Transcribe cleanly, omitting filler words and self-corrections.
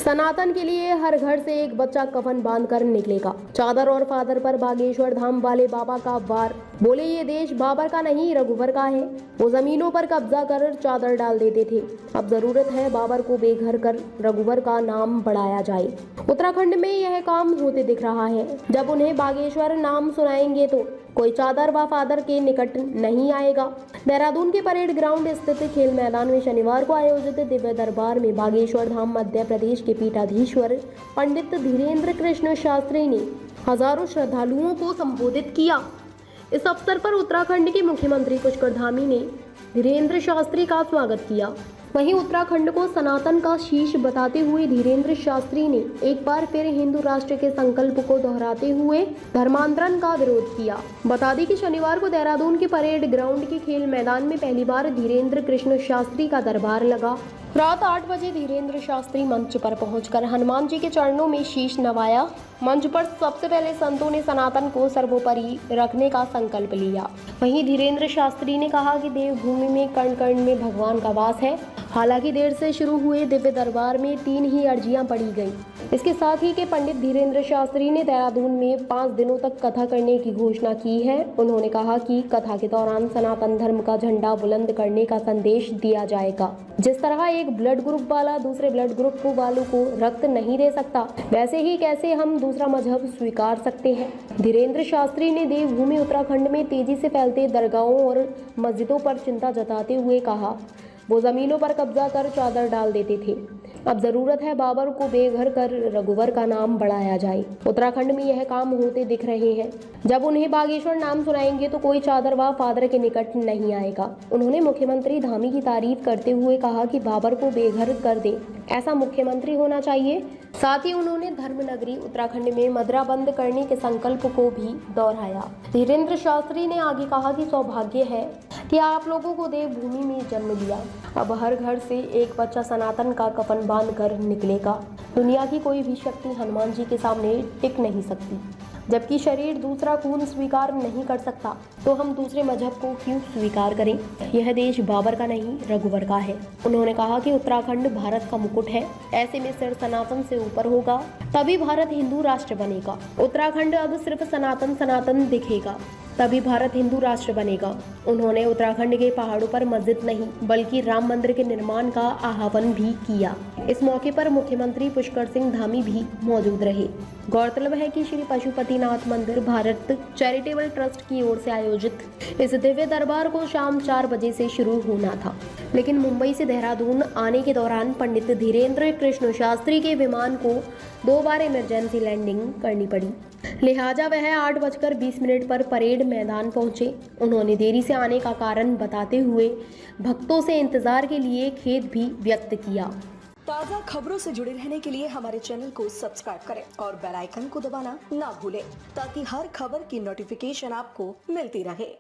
सनातन के लिए हर घर से एक बच्चा कफन बांधकर निकलेगा। चादर और फादर पर बागेश्वर धाम वाले बाबा का वार। बोले ये देश बाबर का नहीं रघुवर का है। वो जमीनों पर कब्जा कर चादर डाल देते थे। अब जरूरत है बाबर को बेघर कर रघुवर का नाम बढ़ाया जाए। उत्तराखंड में यह काम होते दिख रहा है। जब उन्हें बागेश्वर नाम सुनाएंगे तो कोई चादर व फादर के निकट नहीं आएगा। देहरादून के परेड ग्राउंड स्थित खेल मैदान में शनिवार को आयोजित दिव्य दरबार में बागेश्वर धाम मध्य प्रदेश के पीठाधीश्वर पंडित धीरेन्द्र कृष्ण शास्त्री ने हजारों श्रद्धालुओं को संबोधित किया। इस अवसर पर उत्तराखंड के मुख्यमंत्री पुष्कर धामी ने धीरेन्द्र शास्त्री का स्वागत किया। वहीं उत्तराखंड को सनातन का शीश बताते हुए धीरेन्द्र शास्त्री ने एक बार फिर हिंदू राष्ट्र के संकल्प को दोहराते हुए धर्मांतरण का विरोध किया। बता दें कि शनिवार को देहरादून के परेड ग्राउंड के खेल मैदान में पहली बार धीरेन्द्र कृष्ण शास्त्री का दरबार लगा। रात 8 बजे धीरेन्द्र शास्त्री मंच पर पहुंचकर हनुमान जी के चरणों में शीश नवाया। मंच पर सबसे पहले संतों ने सनातन को सर्वोपरि रखने का संकल्प लिया। वहीं धीरेन्द्र शास्त्री ने कहा कि देवभूमि में कण कण में भगवान का वास है। हालांकि देर से शुरू हुए दिव्य दरबार में 3 ही अर्जियां पढ़ी गईं। इसके साथ ही के पंडित धीरेन्द्र शास्त्री ने देहरादून में 5 दिनों तक कथा करने की घोषणा की है। उन्होंने कहा कि कथा के दौरान सनातन धर्म का झंडा बुलंद करने का संदेश दिया जाएगा। जिस तरह एक ब्लड ग्रुप वाला दूसरे ब्लड ग्रुप वालों को रक्त नहीं दे सकता, वैसे ही कैसे हम दूसरा मजहब स्वीकार सकते हैं। धीरेन्द्र शास्त्री ने देवभूमि उत्तराखंड में तेजी से फैलते दरगाहों और मस्जिदों पर चिंता जताते हुए कहा, वो जमीनों पर कब्जा कर चादर डाल देते थे। अब जरूरत है बाबर को बेघर कर रघुवर का नाम बढ़ाया जाए। उत्तराखंड में यह काम होते दिख रहे हैं। जब उन्हें बागेश्वर नाम सुनाएंगे तो कोई चादर व फादर के निकट नहीं आएगा। उन्होंने मुख्यमंत्री धामी की तारीफ करते हुए कहा कि बाबर को बेघर कर दे, ऐसा मुख्यमंत्री होना चाहिए। साथ ही उन्होंने धर्म नगरी उत्तराखंड में मदरा बंद करने के संकल्प को भी दोहराया। धीरेन्द्र शास्त्री ने आगे कहा कि सौभाग्य है कि आप लोगों को देवभूमि में जन्म दिया। अब हर घर से एक बच्चा सनातन का कफन बांध कर निकलेगा। दुनिया की कोई भी शक्ति हनुमान जी के सामने टिक नहीं सकती। जबकि शरीर दूसरा खून स्वीकार नहीं कर सकता तो हम दूसरे मजहब को क्यों स्वीकार करें। यह देश बाबर का नहीं रघुवर का है। उन्होंने कहा कि उत्तराखंड भारत का मुकुट है। ऐसे में सिर सनातन से ऊपर होगा तभी भारत हिंदू राष्ट्र बनेगा। उत्तराखंड अब सिर्फ सनातन सनातन दिखेगा तभी भारत हिंदू राष्ट्र बनेगा। उन्होंने उत्तराखंड के पहाड़ों पर मस्जिद नहीं बल्कि राम मंदिर के निर्माण का आह्वान भी किया। इस मौके पर मुख्यमंत्री पुष्कर सिंह धामी भी मौजूद रहे। गौरतलब है कि श्री पशुपतिनाथ मंदिर भारत चैरिटेबल ट्रस्ट की ओर से आयोजित इस दिव्य दरबार को शाम 4 बजे से शुरू होना था, लेकिन मुंबई से देहरादून आने के दौरान पंडित धीरेन्द्र कृष्ण शास्त्री के विमान को 2 बार इमरजेंसी लैंडिंग करनी पड़ी। लिहाजा वह 8:20 पर परेड मैदान पहुंचे। उन्होंने देरी से आने का कारण बताते हुए भक्तों से इंतजार के लिए खेद भी व्यक्त किया। ताज़ा खबरों से जुड़े रहने के लिए हमारे चैनल को सब्सक्राइब करें और बेल आइकन को दबाना ना भूलें ताकि हर खबर की नोटिफिकेशन आपको मिलती रहे।